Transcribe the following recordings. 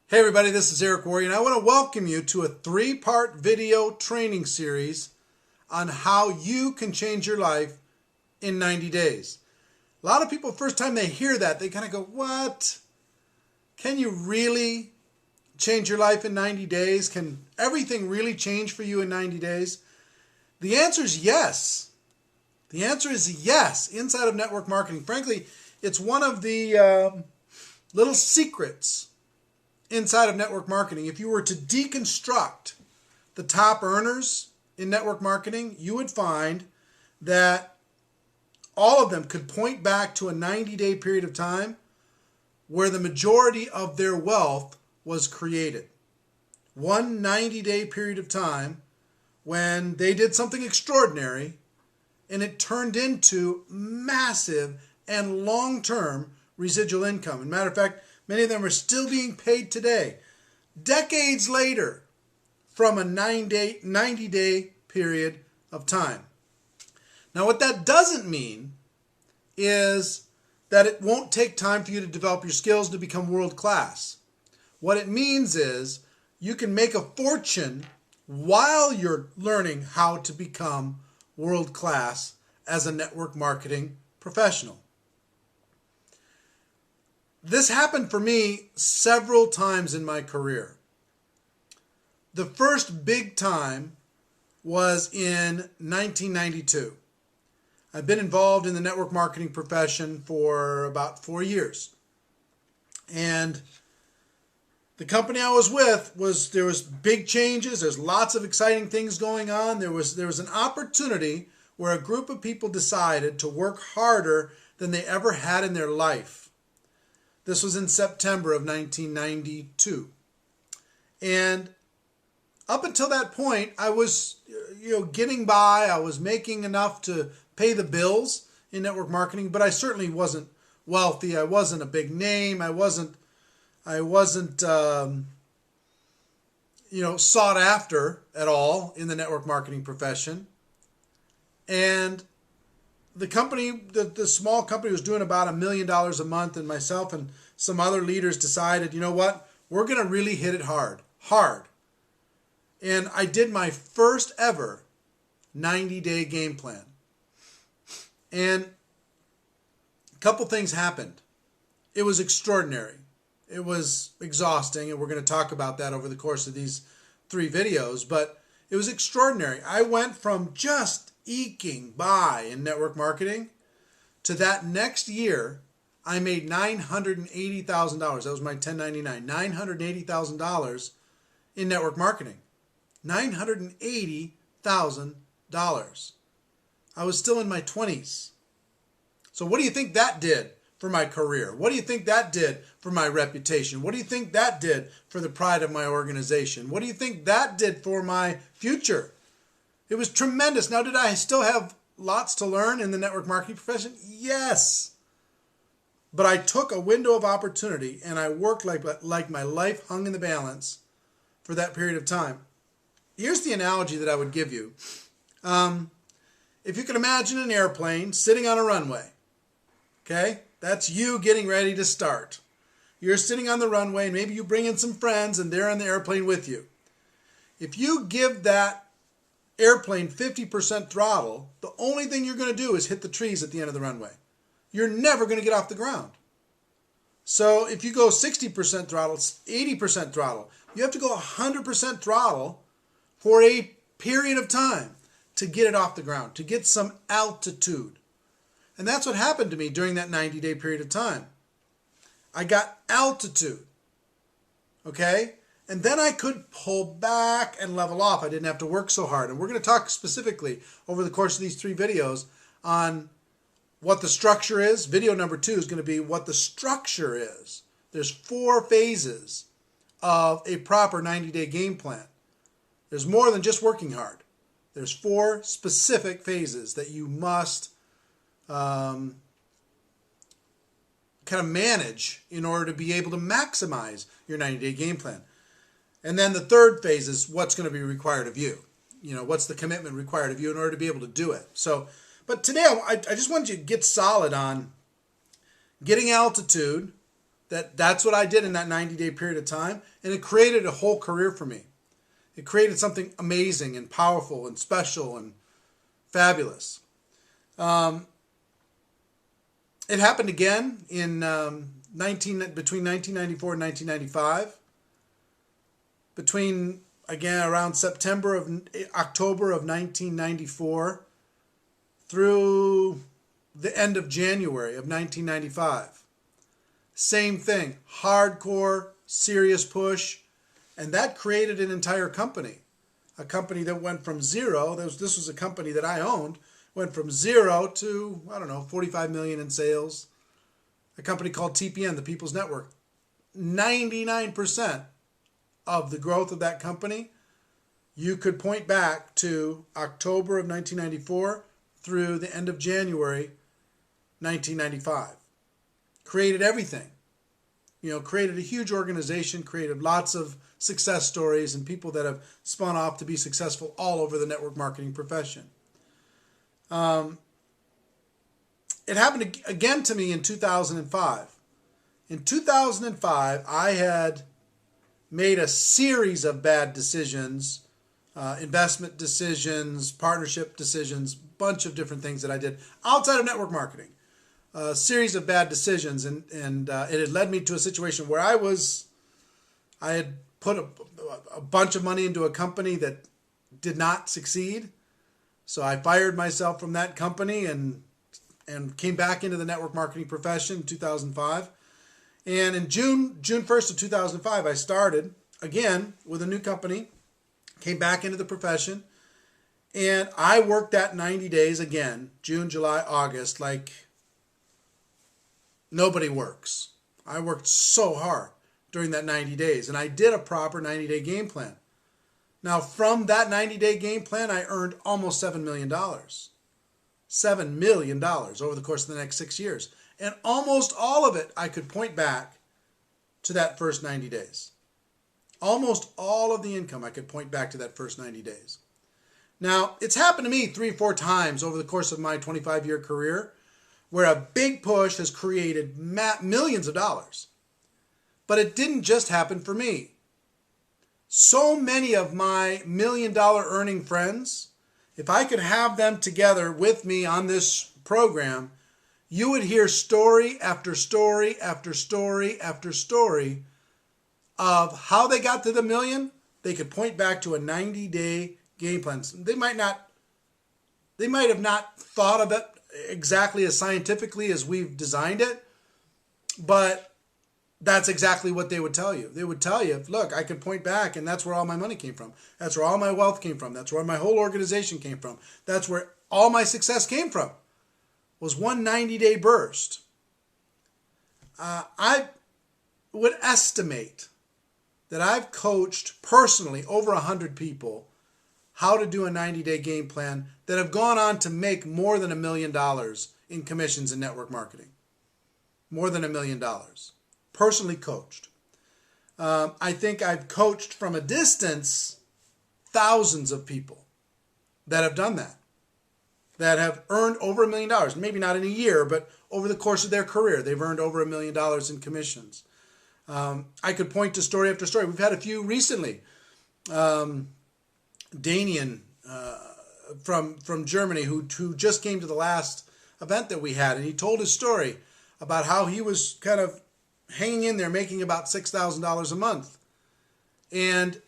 Hey everybody, this is Eric Worre, and I want to welcome you to a 3-part video training series on how you can change your life in 90 days. A lot of people, first time they hear that, they kind of go, what? Can you really change your life in 90 days? Can everything really change for you in 90 days? The answer is yes. The answer is yes inside of network marketing. Frankly, it's one of the little secrets inside of network marketing. If you were to deconstruct the top earners in network marketing, you would find that all of them could point back to a 90-day period of time where the majority of their wealth was created. One 90-day period of time when they did something extraordinary and it turned into massive and long-term residual income. As a matter of fact, many of them are still being paid today, decades later, from a 90-day period of time. Now, what that doesn't mean is that it won't take time for you to develop your skills to become world class. What it means is you can make a fortune while you're learning how to become world class as a network marketing professional. This happened for me several times in my career. The first big time was in 1992. I've been involved in the network marketing profession for about 4 years. And the company I was with there was big changes. There's lots of exciting things going on. There was an opportunity where a group of people decided to work harder than they ever had in their life. This was in September of 1992. And up until that point, I was getting by. I was making enough to pay the bills in network marketing, but I certainly wasn't wealthy. I wasn't a big name. I wasn't sought after at all in the network marketing profession. And the company, the small company, was doing about $1 million a month, and myself and some other leaders decided, you know what, we're going to really hit it hard. And I did my first ever 90-day game plan. And a couple things happened. It was extraordinary. It was exhausting, and we're going to talk about that over the course of these 3 videos, but it was extraordinary. I went from just eking by in network marketing to that next year I made $980,000. That was my 1099. $980,000 in network marketing. $980,000. I was still in my 20s. So what do you think that did for my career? What do you think that did for my reputation? What do you think that did for the pride of my organization? What do you think that did for my future? It was tremendous. Now, did I still have lots to learn in the network marketing profession? Yes. But I took a window of opportunity and I worked like my life hung in the balance for that period of time. Here's the analogy that I would give you. If you can imagine an airplane sitting on a runway, okay? That's you getting ready to start. You're sitting on the runway and maybe you bring in some friends and they're on the airplane with you. If you give that airplane 50% throttle, the only thing you're going to do is hit the trees at the end of the runway. You're never going to get off the ground. So if you go 60% throttle, 80% throttle, you have to go 100% throttle for a period of time to get it off the ground, to get some altitude. And that's what happened to me during that 90-day period of time. I got altitude. Okay? And then I could pull back and level off. I didn't have to work so hard. And we're going to talk specifically over the course of these 3 videos on what the structure is. Video number 2 is going to be what the structure is. There's 4 phases of a proper 90-day game plan. There's more than just working hard. There's 4 specific phases that you must kind of manage in order to be able to maximize your 90-day game plan. And then the 3rd phase is what's going to be required of you. What's the commitment required of you in order to be able to do it. But today I just wanted you to get solid on getting altitude, That's what I did in that 90-day period of time, and it created a whole career for me. It created something amazing and powerful and special and fabulous. It happened again in between 1994 and 1995. Between, again, around October of 1994 through the end of January of 1995. Same thing, hardcore, serious push, and that created an entire company. A company that went from zero, this was a company that I owned, went from zero to, 45 million in sales. A company called TPN, the People's Network. 99% of the growth of that company, you could point back to October of 1994 through the end of January 1995. Created everything. Created a huge organization, created lots of success stories and people that have spun off to be successful all over the network marketing profession. It happened again to me in 2005. In 2005, I had made a series of bad decisions, investment decisions, partnership decisions, bunch of different things that I did outside of network marketing. A series of bad decisions, and it had led me to a situation where I had put a bunch of money into a company that did not succeed. So I fired myself from that company and came back into the network marketing profession in 2005. And in June 1st of 2005, I started again with a new company, came back into the profession, and I worked that 90 days again, June, July, August, like nobody works. I worked so hard during that 90 days, and I did a proper 90-day game plan. Now, from that 90-day game plan, I earned almost $7 million. $7 million over the course of the next 6 years. And almost all of it, I could point back to that first 90 days. Almost all of the income, I could point back to that first 90 days. Now, it's happened to me 3 or 4 times over the course of my 25-year career where a big push has created millions of dollars. But it didn't just happen for me. So many of my $1 million earning friends, if I could have them together with me on this program, you would hear story after story after story after story of how they got to the million. They could point back to a 90-day game plan. They might have not thought of it exactly as scientifically as we've designed it, but that's exactly what they would tell you. They would tell you, look, I could point back, and that's where all my money came from. That's where all my wealth came from. That's where my whole organization came from. That's where all my success came from, was one 90-day burst. I would estimate that I've coached personally over 100 people how to do a 90-day game plan that have gone on to make more than $1 million in commissions in network marketing. More than $1 million. Personally coached. I think I've coached from a distance thousands of people that have done that have earned over $1 million. Maybe not in a year, but over the course of their career, they've earned over $1 million in commissions. I could point to story after story. We've had a few recently. Danian from Germany who just came to the last event that we had, and he told his story about how he was kind of hanging in there, making about $6,000 a month. And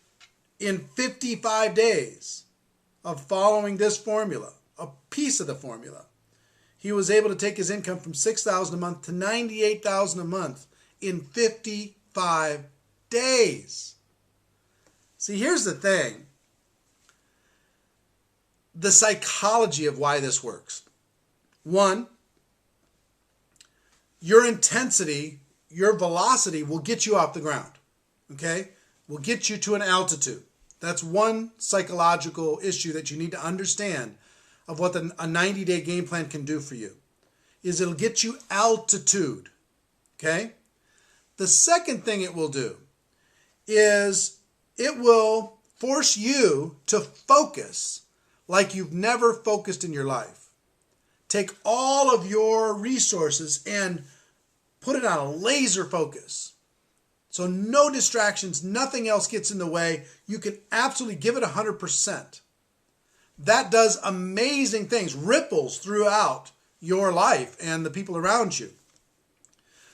in 55 days of following this formula, a piece of the formula, he was able to take his income from $6,000 a month to $98,000 a month in 55 days. See, here's the thing. The psychology of why this works. One, your intensity, your velocity will get you off the ground, okay? Will get you to an altitude. That's one psychological issue that you need to understand of what a 90-day game plan can do for you, is it'll get you altitude, okay? The second thing it will do is it will force you to focus like you've never focused in your life. Take all of your resources and Put it on a laser focus. So no distractions, nothing else gets in the way. You can absolutely give it 100%. That does amazing things, ripples throughout your life and the people around you.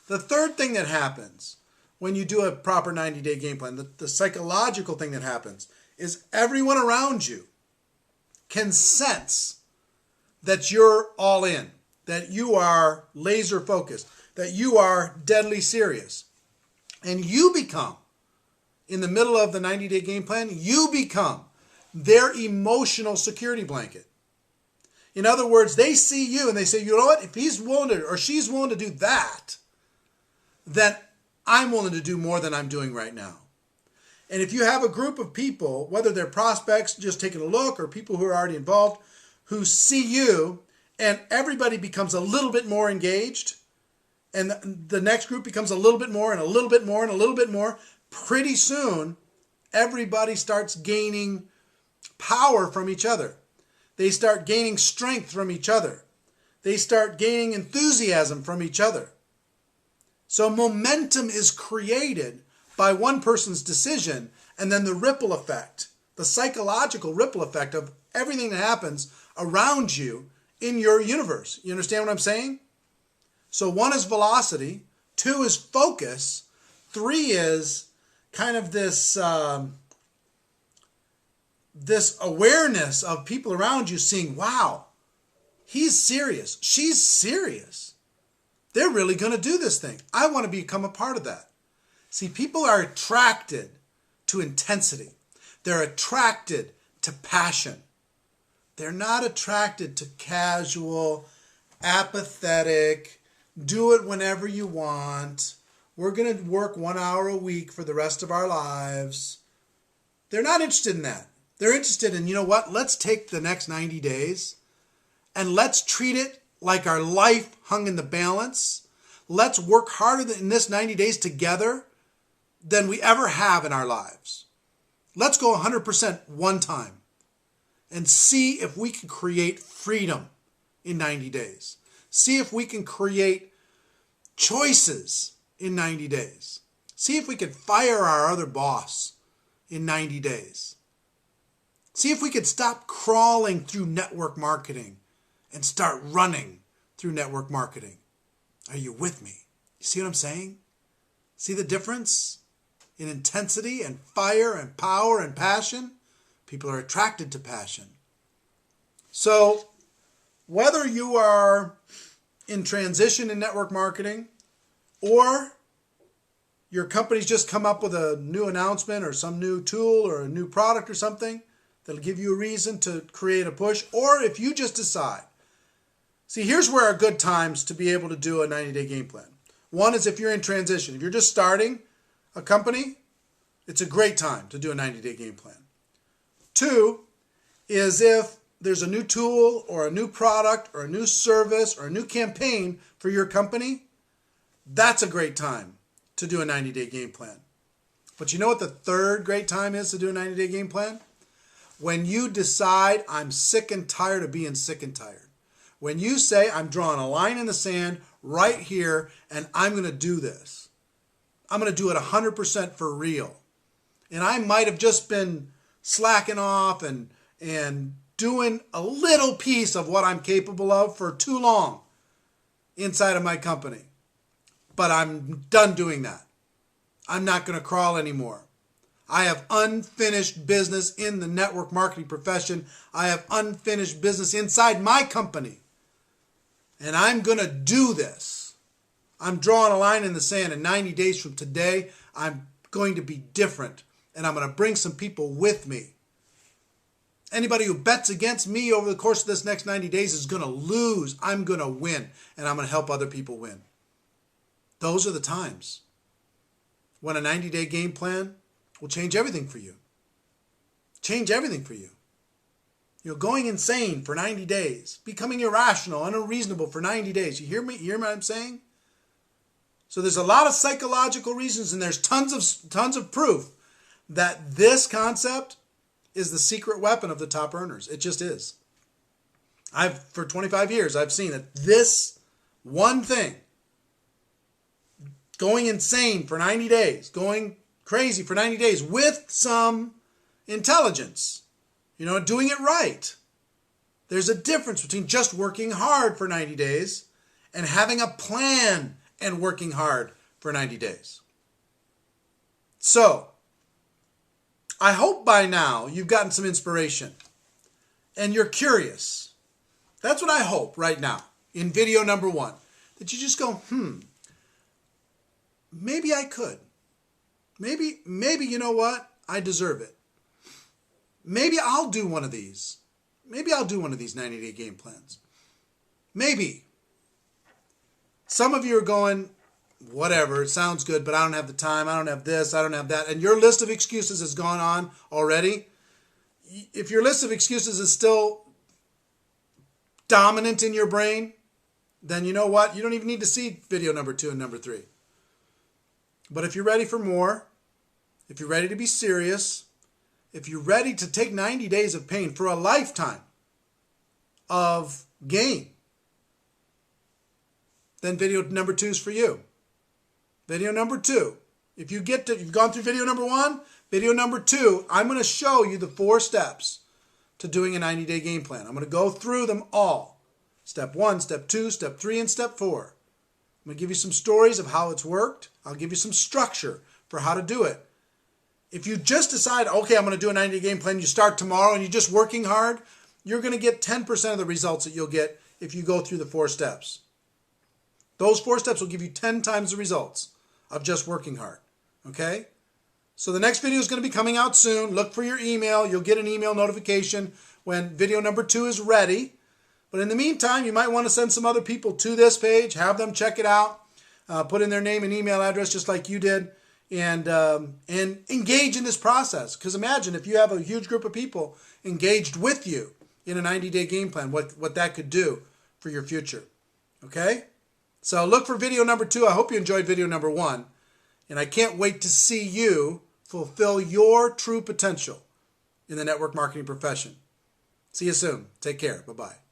The third thing that happens when you do a proper 90-day game plan, the psychological thing that happens, is everyone around you can sense that you're all in, that you are laser focused, that you are deadly serious. And you become, in the middle of the 90-day game plan, you become their emotional security blanket. In other words, they see you and they say, you know what, if he's willing to, or she's willing to do that, then I'm willing to do more than I'm doing right now. And if you have a group of people, whether they're prospects just taking a look or people who are already involved, who see you and everybody becomes a little bit more engaged, and the next group becomes a little bit more and a little bit more and a little bit more, pretty soon everybody starts gaining power from each other. They start gaining strength from each other. They start gaining enthusiasm from each other. So momentum is created by one person's decision, and then the ripple effect, the psychological ripple effect of everything that happens around you in your universe. You understand what I'm saying? So 1 is velocity, 2 is focus, 3 is kind of this this awareness of people around you seeing, wow, he's serious, she's serious. They're really going to do this thing. I want to become a part of that. See, people are attracted to intensity. They're attracted to passion. They're not attracted to casual, apathetic, do it whenever you want. We're going to work 1 hour a week for the rest of our lives. They're not interested in that. They're interested in, you know what, let's take the next 90 days and let's treat it like our life hung in the balance. Let's work harder in this 90 days together than we ever have in our lives. Let's go 100% one time and see if we can create freedom in 90 days. See if we can create choices in 90 days. See if we can fire our other boss in 90 days. See if we could stop crawling through network marketing and start running through network marketing. Are you with me? You see what I'm saying? See the difference in intensity and fire and power and passion? People are attracted to passion. So whether you are in transition in network marketing or your company's just come up with a new announcement or some new tool or a new product or something that'll give you a reason to create a push, or if you just decide. See, here's where are good times to be able to do a 90-day game plan. 1 is if you're in transition. If you're just starting a company, it's a great time to do a 90-day game plan. 2 is if there's a new tool or a new product or a new service or a new campaign for your company, that's a great time to do a 90-day game plan. But you know what the third great time is to do a 90-day game plan? When you decide, I'm sick and tired of being sick and tired. When you say, I'm drawing a line in the sand right here and I'm going to do this. I'm going to do it 100% for real. And I might have just been slacking off and doing a little piece of what I'm capable of for too long inside of my company. But I'm done doing that. I'm not going to crawl anymore. I have unfinished business in the network marketing profession. I have unfinished business inside my company. And I'm going to do this. I'm drawing a line in the sand. And 90 days from today, I'm going to be different. And I'm going to bring some people with me. Anybody who bets against me over the course of this next 90 days is going to lose. I'm going to win. And I'm going to help other people win. Those are the times when a 90-day game plan will change everything for you. Change everything for you. You're going insane for 90 days. Becoming irrational and unreasonable for 90 days. You hear me? You hear what I'm saying? So there's a lot of psychological reasons and there's tons of proof that this concept is the secret weapon of the top earners. It just is. For 25 years, I've seen that this one thing going insane for 90 days, going crazy for 90 days with some intelligence, doing it right. There's a difference between just working hard for 90 days and having a plan and working hard for 90 days. So, I hope by now you've gotten some inspiration and you're curious. That's what I hope right now in video number 1. That you just go, maybe I could. Maybe you know what? I deserve it. Maybe I'll do one of these. Maybe I'll do one of these 90-day game plans. Maybe. Some of you are going, whatever, it sounds good, but I don't have the time, I don't have this, I don't have that. And your list of excuses has gone on already. If your list of excuses is still dominant in your brain, then you know what? You don't even need to see video number 2 and number 3. But if you're ready for more, if you're ready to be serious, if you're ready to take 90 days of pain for a lifetime of gain, then video number 2 is for you. Video number 2. If you've gone through video number 1, video number 2, I'm going to show you the 4 steps to doing a 90-day game plan. I'm going to go through them all. Step 1, step 2, step 3, and step 4. I'm going to give you some stories of how it's worked. I'll give you some structure for how to do it. If you just decide, okay, I'm going to do a 90-day game plan, you start tomorrow and you're just working hard, you're going to get 10% of the results that you'll get if you go through the 4 steps. Those 4 steps will give you 10 times the results of just working hard. Okay? So the next video is going to be coming out soon. Look for your email. You'll get an email notification when video number 2 is ready. But in the meantime, you might want to send some other people to this page, have them check it out, put in their name and email address just like you did, and engage in this process. Because imagine if you have a huge group of people engaged with you in a 90-day game plan, what that could do for your future. Okay? So look for video number 2. I hope you enjoyed video number 1. And I can't wait to see you fulfill your true potential in the network marketing profession. See you soon. Take care. Bye-bye.